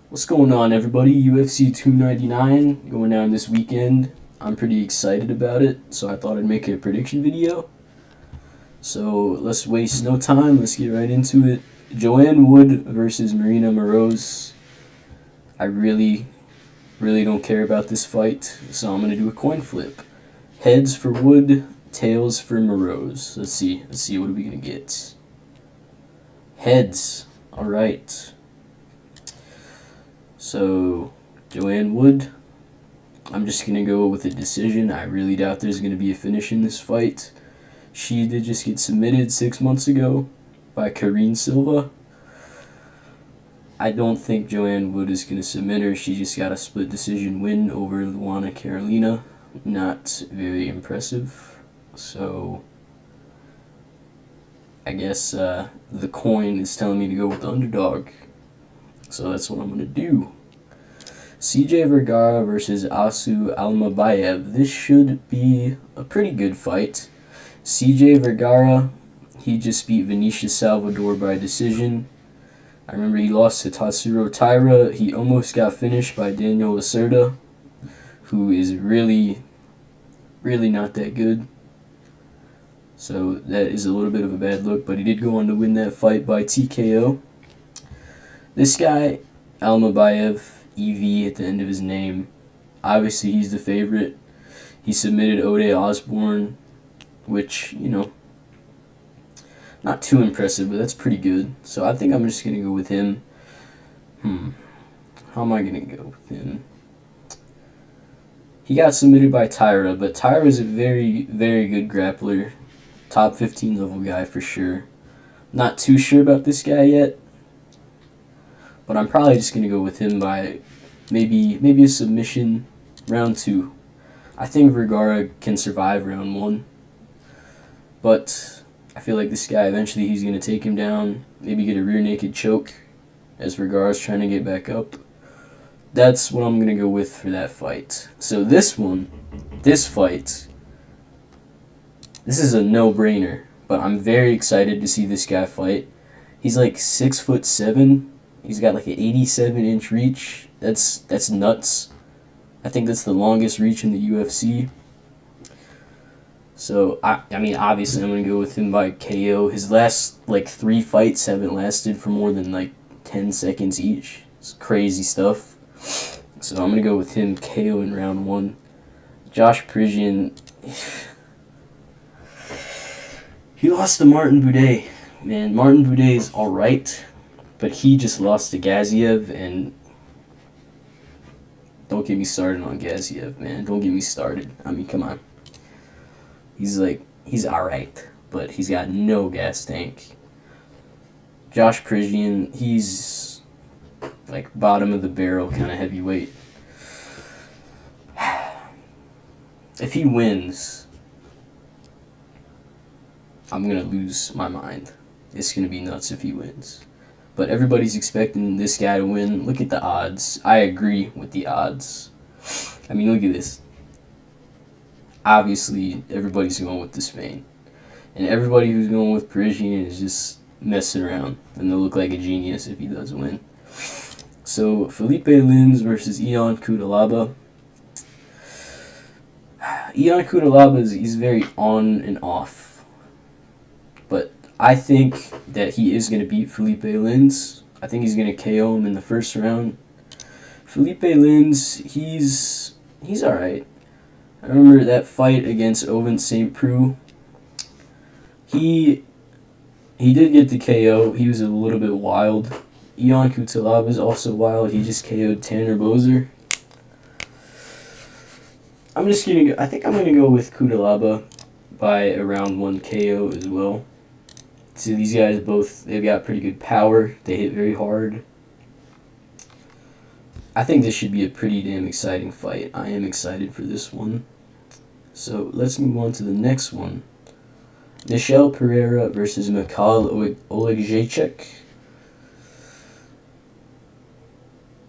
What's going on, everybody? UFC 299 going down this weekend. I'm pretty excited about it, so I thought I'd make a prediction video. So let's waste no time. Let's get right into it. Joanne Wood versus Marina Moroz. I really don't care about this fight, so I'm gonna do a coin flip. Heads for Wood, tails for Moroz. Let's see. What are we gonna get? Heads. All right. So, Joanne Wood, I'm just going to go with a decision. I really doubt there's going to be a finish in this fight. She did just get submitted 6 months ago by Karine Silva. I don't think Joanne Wood is going to submit her. She just got a split decision win over Luana Carolina. Not very impressive. So, I guess the coin is telling me to go with the underdog. So that's what I'm going to do. CJ Vergara versus Asu Almabayev. This should be a pretty good fight. CJ Vergara, he just beat Vinicius Salvador by decision. I remember he lost to Tatsuro Taira. He almost got finished by Daniel Lacerda, who is really not that good. So that is a little bit of a bad look, but he did go on to win that fight by TKO. This guy, Almabayev, EV at the end of his name, obviously he's the favorite. He submitted Ode Osborne, which, not too impressive, but that's pretty good. So I think I'm just going to go with him. How am I going to go with him? He got submitted by Taira, but Taira is a very good grappler. Top 15 level guy for sure. Not too sure about this guy yet. But I'm probably just going to go with him by maybe a submission round 2. I think Vergara can survive round 1. But I feel like this guy, eventually he's going to take him down. Maybe get a rear naked choke as Vergara's trying to get back up. That's what I'm going to go with for that fight. So this fight, this is a no-brainer. But I'm very excited to see this guy fight. He's like 6'7". He's got like an 87-inch reach. That's nuts. I think that's the longest reach in the UFC. So, I mean, obviously I'm going to go with him by KO. His last, 3 fights haven't lasted for more than, 10 seconds each. It's crazy stuff. So I'm going to go with him KO in round 1. Josh Parisian, he lost to Martin Buday. Man, Martin Buday is alright. But he just lost to Gaziev, and don't get me started on Gaziev, man. Don't get me started. I mean, come on. He's alright, but he's got no gas tank. Josh Parisian, he's bottom of the barrel kind of heavyweight. If he wins, I'm going to lose my mind. It's going to be nuts if he wins. But everybody's expecting this guy to win. Look at the odds. I agree with the odds. I mean, look at this. Obviously, everybody's going with the Spain. And everybody who's going with Parisian is just messing around. And they'll look like a genius if he does win. So, Felipe Lins versus Ion Cutelaba. Ion Cutelaba, he's very on and off. But I think that he is going to beat Felipe Lins. I think he's going to KO him in the first round. Felipe Lins, he's alright. I remember that fight against Ovince St. Preux. He did get the KO. He was a little bit wild. Ion Cutelaba is also wild. He just KO'd Tanner Boser. I think I'm going to go with Cutelaba by a round 1 KO as well. So these guys they've got pretty good power. They hit very hard. I think this should be a pretty damn exciting fight. I am excited for this one. So let's move on to the next one. Michel Pereira versus Mikhail Oleksiejczuk.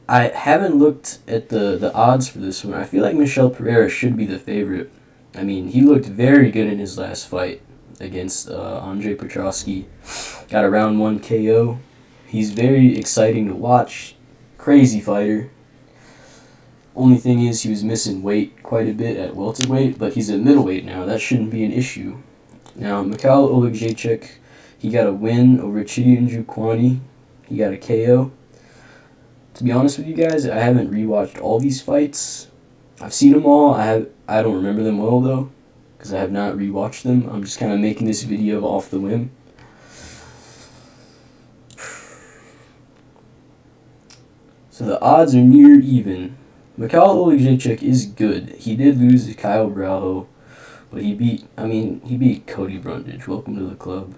I haven't looked at the odds for this one. I feel like Michel Pereira should be the favorite. I mean, he looked very good in his last fight against Andre Petrosky. Got a round 1 KO. He's very exciting to watch. crazy fighter. Only thing is he was missing weight quite a bit at welterweight, but he's at middleweight now. That shouldn't be an issue. Now, Mikhail Oleksiejczuk, he got a win over Chidian Jukwani. He got a KO. To be honest with you guys, I haven't rewatched all these fights. I've seen them all. I don't remember them well, though, because I have not rewatched them. I'm just kind of making this video off the whim. So the odds are near even. Mikhail Oleksiejczuk is good. He did lose to Kyle Braujo, but he beat Cody Brundage. Welcome to the club.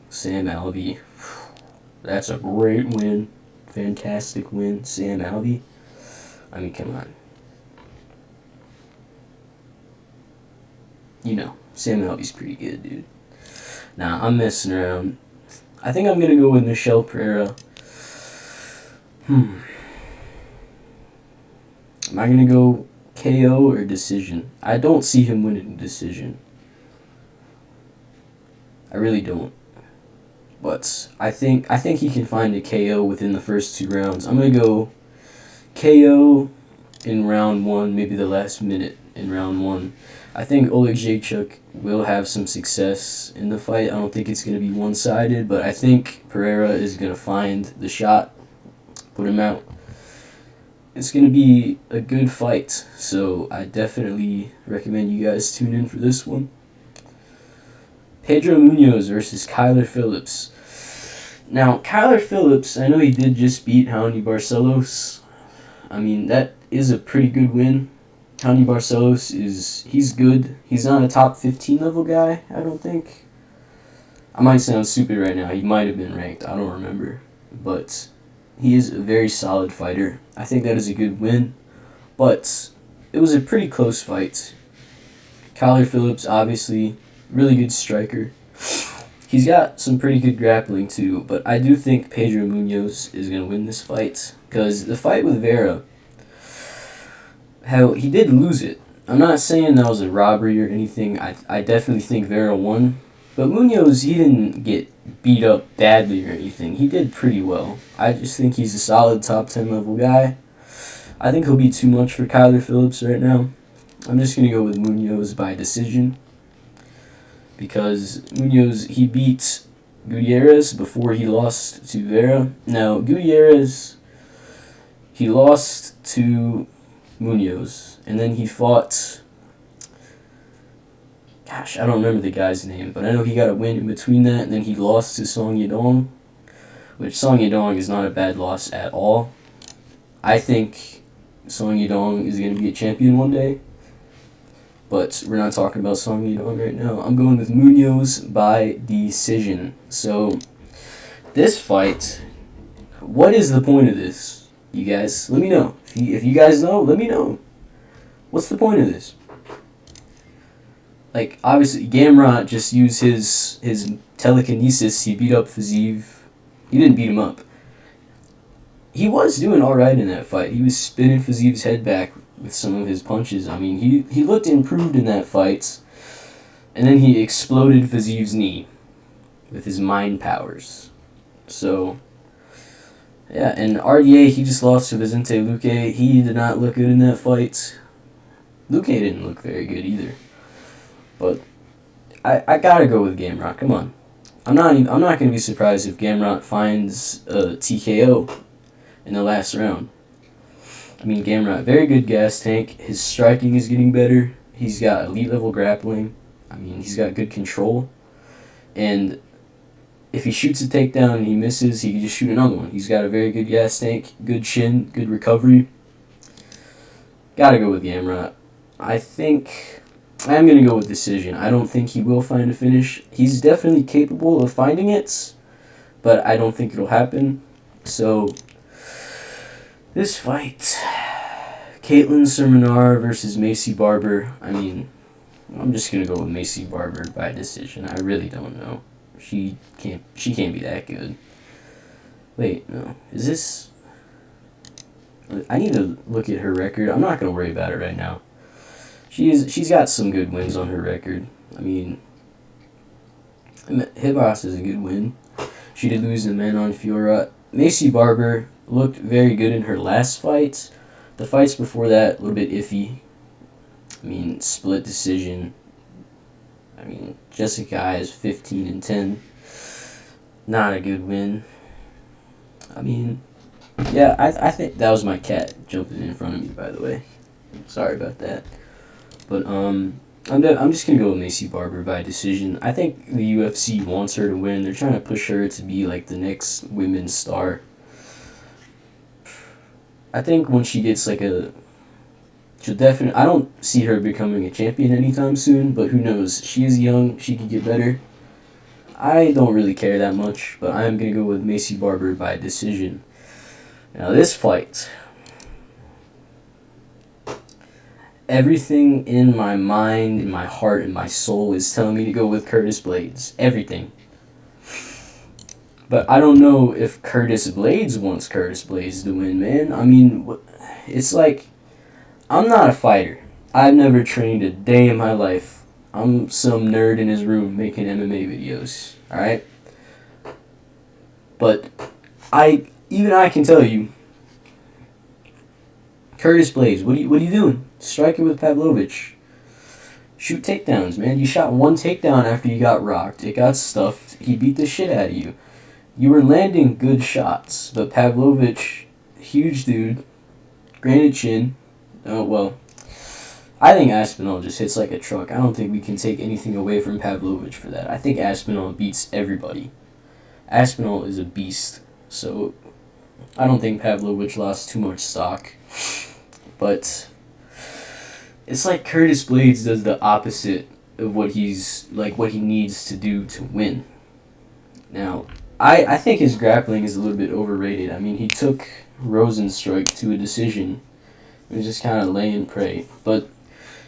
Sam Alvey. That's a great win. Fantastic win. Sam Alvey. I mean, come on. You know, Sam Alvey's pretty good, dude. Nah, I'm messing around. I think I'm going to go with Michel Pereira. Am I going to go KO or decision? I don't see him winning decision. I really don't. But I think he can find a KO within the first 2 rounds. I'm going to go KO in round 1, maybe the last minute in round 1. I think Oleksiejczuk will have some success in the fight. I don't think it's going to be one-sided, but I think Pereira is going to find the shot, put him out. It's going to be a good fight, so I definitely recommend you guys tune in for this one. Pedro Munoz versus Kyler Phillips. Now, Kyler Phillips, I know he did just beat Raoni Barcelos. I mean, that is a pretty good win. Raoni Barcelos he's good. He's not a top 15 level guy, I don't think. I might sound stupid right now. He might have been ranked. I don't remember. But he is a very solid fighter. I think that is a good win. But it was a pretty close fight. Kyler Phillips, obviously, really good striker. He's got some pretty good grappling too, but I do think Pedro Munoz is going to win this fight. Because the fight with Vera, he did lose it. I'm not saying that was a robbery or anything. I definitely think Vera won. But Munoz, he didn't get beat up badly or anything. He did pretty well. I just think he's a solid top 10 level guy. I think he'll be too much for Kyler Phillips right now. I'm just going to go with Munoz by decision. Because Munoz, he beat Gutierrez before he lost to Vera. Now, Gutierrez, he lost to Munoz. And then he fought... Gosh, I don't remember the guy's name, but I know he got a win in between that, and then he lost to Song Yadong, which Song Yadong is not a bad loss at all. I think Song Yadong is going to be a champion one day, but we're not talking about Song Yadong right now. I'm going with Munoz by decision. So, this fight, what is the point of this, you guys? Let me know. If you guys know, let me know. What's the point of this? Like, obviously, Gamrot just used his telekinesis. He beat up Fiziev. He didn't beat him up. He was doing alright in that fight. He was spinning Fiziev's head back with some of his punches. I mean, he looked improved in that fight. And then he exploded Fiziev's knee with his mind powers. So, yeah, and RDA, he just lost to Vicente Luque. He did not look good in that fight. Luque didn't look very good either. But I gotta go with Gamrot. Come on, I'm not gonna be surprised if Gamrot finds a TKO in the last round. I mean, Gamrot, very good gas tank. His striking is getting better. He's got elite level grappling. I mean, he's got good control. And if he shoots a takedown and he misses, he can just shoot another one. He's got a very good gas tank, good chin, good recovery. Gotta go with Gamrot. I think I'm going to go with decision. I don't think he will find a finish. He's definitely capable of finding it, but I don't think it'll happen. So, this fight, Caitlin Sermonar versus Macy Barber. I mean, I'm just going to go with Macy Barber by decision. I really don't know. She can't be that good. Wait, no. Is this... I need to look at her record. I'm not going to worry about it right now. She's got some good wins on her record. I mean, Hibas is a good win. She did lose to Manon Fiorot. Macy Barber looked very good in her last fight. The fights before that, a little bit iffy. I mean, split decision. I mean, Jessica is 15-10. Not a good win. I mean, yeah, I think that was my cat jumping in front of me, by the way. Sorry about that. But, I'm just going to go with Macy Barber by decision. I think the UFC wants her to win. They're trying to push her to be, like, the next women's star. I think when she gets, like, she'll definitely... I don't see her becoming a champion anytime soon, but who knows? She is young. She could get better. I don't really care that much, but I am going to go with Macy Barber by decision. Now, this fight... Everything in my mind, in my heart, in my soul is telling me to go with Curtis Blades. Everything. But I don't know if Curtis Blades wants Curtis Blades to win, man. I mean, it's like, I'm not a fighter. I've never trained a day in my life. I'm some nerd in his room making MMA videos, alright? But even I can tell you, Curtis Blades, what are you doing? Strike it with Pavlovich. Shoot takedowns, man. You shot one takedown after you got rocked. It got stuffed. He beat the shit out of you. You were landing good shots, but Pavlovich, huge dude, granite chin. Oh, well, I think Aspinall just hits like a truck. I don't think we can take anything away from Pavlovich for that. I think Aspinall beats everybody. Aspinall is a beast, so I don't think Pavlovich lost too much stock. But it's like Curtis Blades does the opposite of what he needs to do to win. Now, I think his grappling is a little bit overrated. I mean, he took Rosenstruik to a decision. It was just kind of lay and pray. But,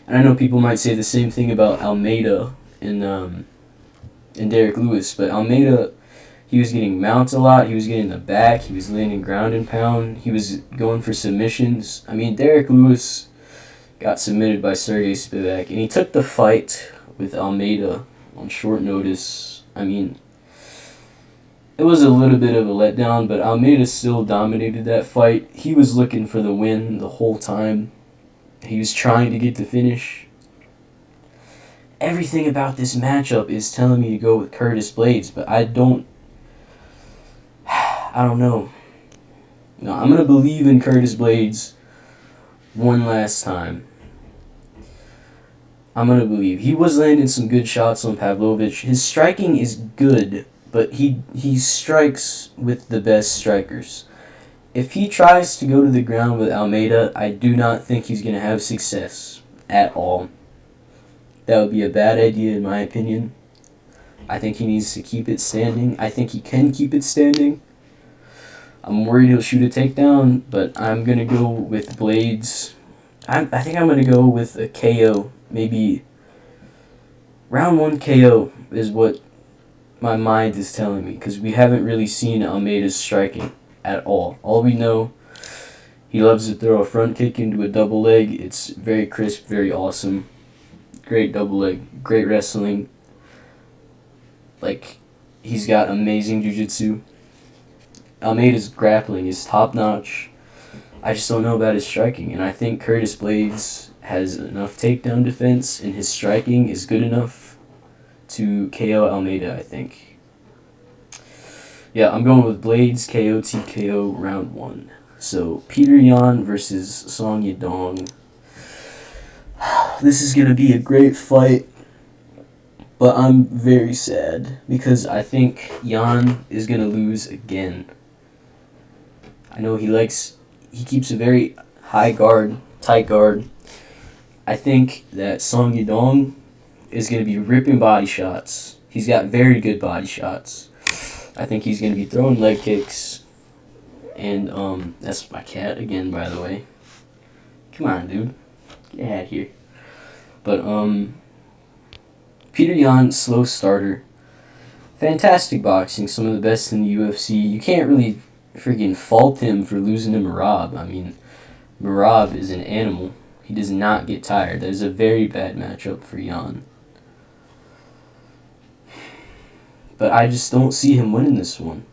and I know people might say the same thing about Almeida and Derek Lewis, but Almeida, he was getting mounts a lot. He was getting the back. He was landing ground and pound. He was going for submissions. I mean, Derek Lewis got submitted by Sergey Spivak, and he took the fight with Almeida on short notice. I mean, it was a little bit of a letdown, but Almeida still dominated that fight. He was looking for the win the whole time. He was trying to get the finish. Everything about this matchup is telling me to go with Curtis Blades, but I don't know. No, I'm going to believe in Curtis Blades one last time. I'm going to believe. He was landing some good shots on Pavlovich. His striking is good, but he strikes with the best strikers. If he tries to go to the ground with Almeida, I do not think he's going to have success at all. That would be a bad idea in my opinion. I think he needs to keep it standing. I think he can keep it standing. I'm worried he'll shoot a takedown, but I'm going to go with Blades. I think I'm going to go with a KO. Maybe round 1 KO is what my mind is telling me, because we haven't really seen Almeida's striking at all. All we know, he loves to throw a front kick into a double leg. It's very crisp, very awesome. Great double leg, great wrestling. Like, he's got amazing jiu-jitsu. Almeida's grappling is top-notch. I just don't know about his striking, and I think Curtis Blades has enough takedown defense, and his striking is good enough to KO Almeida, I think. Yeah, I'm going with Blades, KO, TKO, round 1. So, Peter Yan versus Song Yadong. This is going to be a great fight, but I'm very sad because I think Yan is going to lose again. I know he keeps a very high guard, tight guard. I think that Song Yadong is going to be ripping body shots. He's got very good body shots. I think he's going to be throwing leg kicks. And, that's my cat again, by the way. Come on, dude. Get out of here. But, Peter Yan, slow starter. Fantastic boxing, some of the best in the UFC. You can't really freaking fault him for losing to Merab. I mean, Merab is an animal. He does not get tired. That is a very bad matchup for Yan. But I just don't see him winning this one.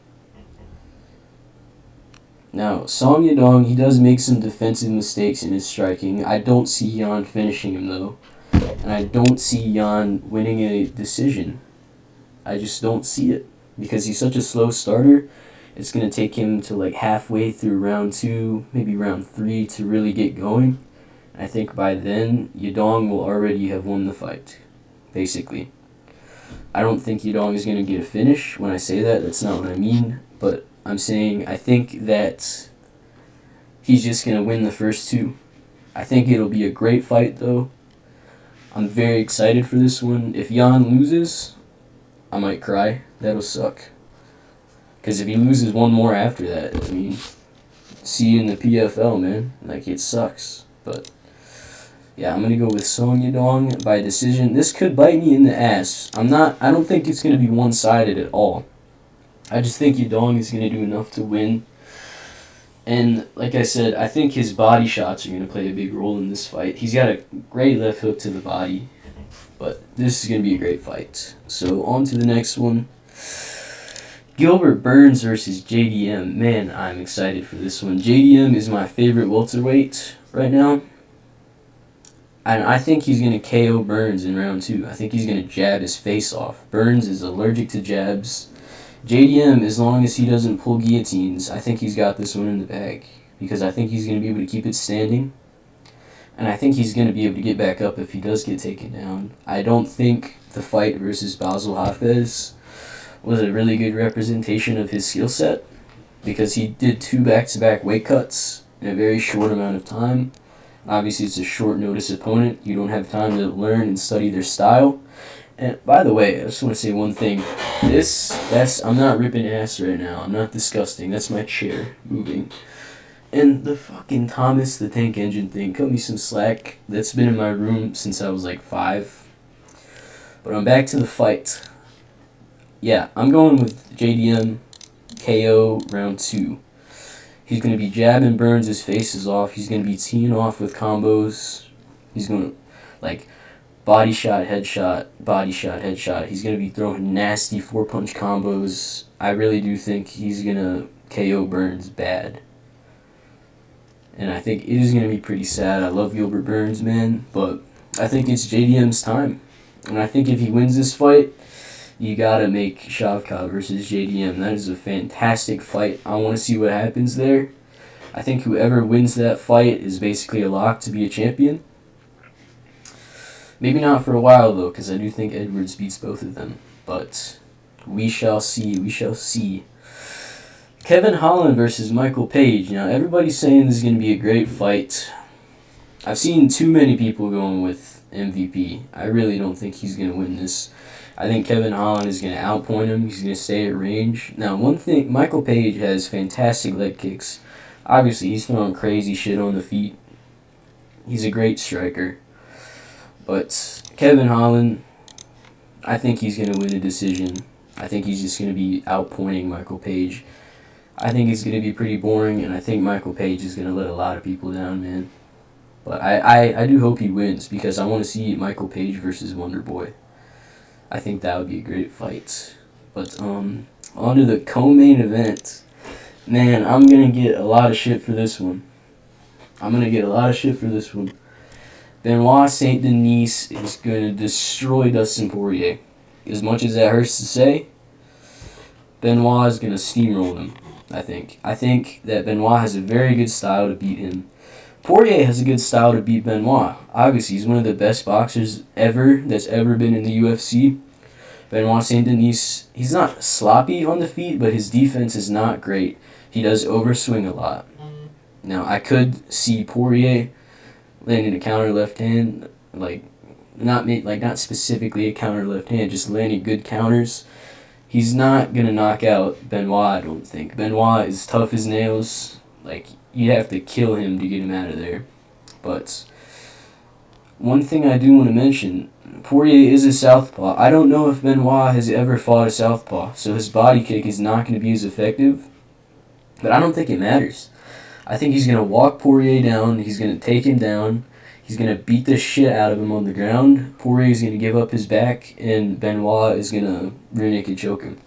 Now, Song Yadong, he does make some defensive mistakes in his striking. I don't see Yan finishing him, though. And I don't see Yan winning a decision. I just don't see it. Because he's such a slow starter, it's going to take him to like halfway through round 2, maybe round 3 to really get going. I think by then, Yadong will already have won the fight, basically. I don't think Yadong is going to get a finish. When I say that, that's not what I mean. But I'm saying I think that he's just going to win the first 2. I think it'll be a great fight, though. I'm very excited for this one. If Yan loses, I might cry. That'll suck. Because if he loses one more after that, I mean, see you in the PFL, man. Like, it sucks. But yeah, I'm going to go with Song Yadong by decision. This could bite me in the ass. I don't think it's going to be one-sided at all. I just think Yadong is going to do enough to win. And like I said, I think his body shots are going to play a big role in this fight. He's got a great left hook to the body. But this is going to be a great fight. So on to the next one. Gilbert Burns versus JDM. Man, I'm excited for this one. JDM is my favorite welterweight right now. And I think he's going to KO Burns in round 2. I think he's going to jab his face off. Burns is allergic to jabs. JDM, as long as he doesn't pull guillotines, I think he's got this one in the bag. Because I think he's going to be able to keep it standing. And I think he's going to be able to get back up if he does get taken down. I don't think the fight versus Basel Hafez was a really good representation of his skill set. Because he did 2 back-to-back weight cuts in a very short amount of time. Obviously, it's a short notice opponent. You don't have time to learn and study their style. And by the way, I just want to say one thing. I'm not ripping ass right now. I'm not disgusting. That's my chair moving. And the fucking Thomas the Tank Engine thing, cut me some slack. That's been in my room since I was like 5. But I'm back to the fight. Yeah, I'm going with JDM KO round 2. He's going to be jabbing Burns' faces off. He's going to be teeing off with combos. He's going to, like, body shot, headshot, body shot, headshot. He's going to be throwing nasty 4-punch combos. I really do think he's going to KO Burns bad. And I think it is going to be pretty sad. I love Gilbert Burns, man. But I think it's JDM's time. And I think if he wins this fight, you gotta make Shavkat versus JDM. That is a fantastic fight. I want to see what happens there. I think whoever wins that fight is basically a lock to be a champion. Maybe not for a while, though, because I do think Edwards beats both of them. But we shall see. We shall see. Kevin Holland versus Michael Page. Now, everybody's saying this is going to be a great fight. I've seen too many people going with MVP. I really don't think he's going to win this. I think Kevin Holland is going to outpoint him. He's going to stay at range. Now, one thing, Michael Page has fantastic leg kicks. Obviously, he's throwing crazy shit on the feet. He's a great striker. But Kevin Holland, I think he's going to win a decision. I think he's just going to be outpointing Michael Page. I think it's going to be pretty boring, and I think Michael Page is going to let a lot of people down, man. But I do hope he wins, because I want to see Michael Page versus Wonder Boy. I think that would be a great fight. But on to the co-main event. Man, I'm going to get a lot of shit for this one. Benoit Saint Denis is going to destroy Dustin Poirier. As much as that hurts to say, Benoit is going to steamroll him, I think. I think that Benoit has a very good style to beat him. Poirier has a good style to beat Benoit. Obviously, he's one of the best boxers that's ever been in the UFC. Benoit Saint Denis, he's not sloppy on the feet, but his defense is not great. He does overswing a lot. Now, I could see Poirier landing a counter left hand, not specifically a counter left hand, just landing good counters. He's not gonna knock out Benoit, I don't think. Benoit is tough as nails. You'd have to kill him to get him out of there. But one thing I do want to mention, Poirier is a southpaw. I don't know if Benoit has ever fought a southpaw, so his body kick is not going to be as effective. But I don't think it matters. I think he's going to walk Poirier down. He's going to take him down. He's going to beat the shit out of him on the ground. Poirier is going to give up his back, and Benoit is going to rear naked choke him.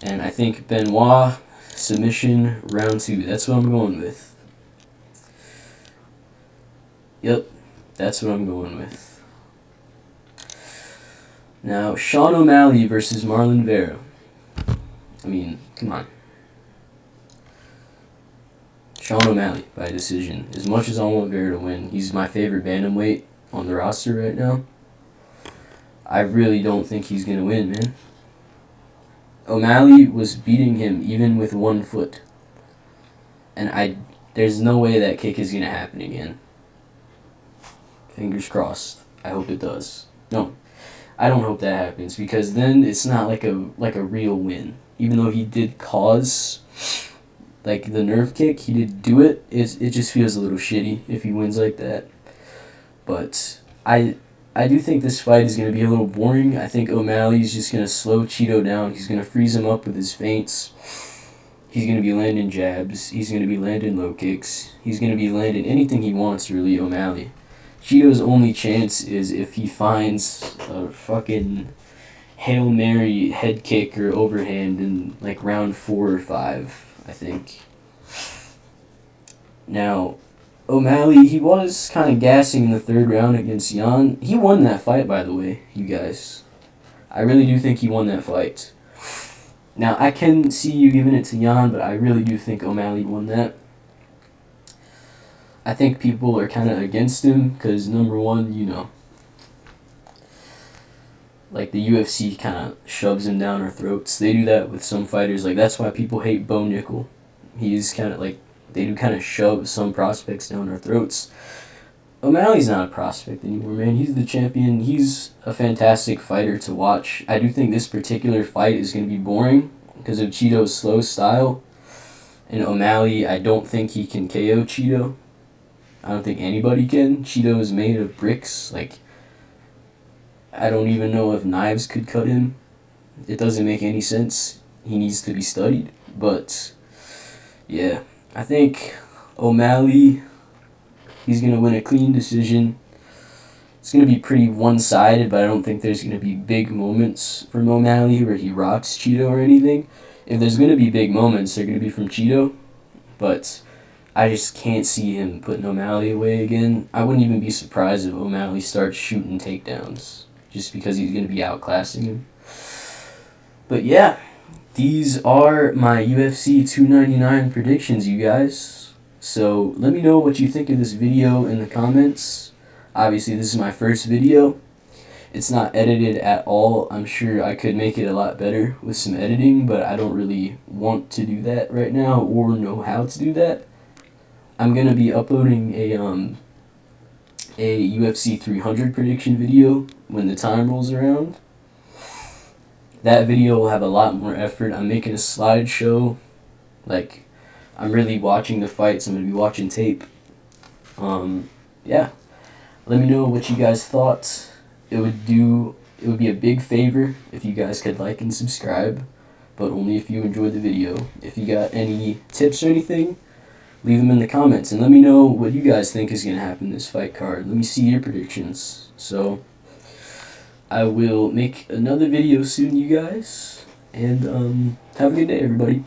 And I think Benoit submission round 2. That's what I'm going with. Yep, that's what I'm going with. Now, Sean O'Malley versus Marlon Vera. I mean, come on. Sean O'Malley by decision. As much as I want Vera to win, he's my favorite bantamweight on the roster right now. I really don't think he's going to win, man. O'Malley was beating him even with 1 foot. And there's no way that kick is going to happen again. Fingers crossed. I hope it does. No, I don't hope that happens, because then it's not like a real win. Even though he did cause like the nerve kick, he did do it. It just feels a little shitty if he wins like that. But I do think this fight is going to be a little boring. I think O'Malley's just going to slow Cheeto down. He's going to freeze him up with his feints. He's going to be landing jabs. He's going to be landing low kicks. He's going to be landing anything he wants, really, O'Malley. Cheeto's only chance is if he finds a fucking Hail Mary head kick or overhand in like round 4 or 5, I think. Now, O'Malley, he was kind of gassing in the 3rd round against Jan. He won that fight, by the way, you guys. I really do think he won that fight. Now, I can see you giving it to Jan, but I really do think O'Malley won that. I think people are kind of against him because, number one, you know, like the UFC kind of shoves him down our throats. They do that with some fighters. Like, that's why people hate Bo Nickel. He's kind of like, they do kind of shove some prospects down our throats. O'Malley's not a prospect anymore, man. He's the champion. He's a fantastic fighter to watch. I do think this particular fight is going to be boring because of Cheeto's slow style. And O'Malley, I don't think he can KO Cheeto. I don't think anybody can. Cheeto is made of bricks. Like, I don't even know if knives could cut him. It doesn't make any sense. He needs to be studied. But, yeah. I think O'Malley, he's going to win a clean decision. It's going to be pretty one-sided, but I don't think there's going to be big moments from O'Malley where he rocks Cheeto or anything. If there's going to be big moments, they're going to be from Cheeto. But I just can't see him putting O'Malley away again. I wouldn't even be surprised if O'Malley starts shooting takedowns, just because he's going to be outclassing him. But yeah, these are my UFC 299 predictions, you guys. So let me know what you think of this video in the comments. Obviously, this is my first video. It's not edited at all. I'm sure I could make it a lot better with some editing, but I don't really want to do that right now or know how to do that. I'm going to be uploading a UFC 300 prediction video when the time rolls around. That video will have a lot more effort. I'm making a slideshow. Like, I'm really watching the fights. I'm going to be watching tape. Yeah. Let me know what you guys thought. It would be a big favor if you guys could like and subscribe, but only if you enjoyed the video. If you got any tips or anything, leave them in the comments, and let me know what you guys think is going to happen in this fight card. Let me see your predictions. So, I will make another video soon, you guys, and have a good day, everybody.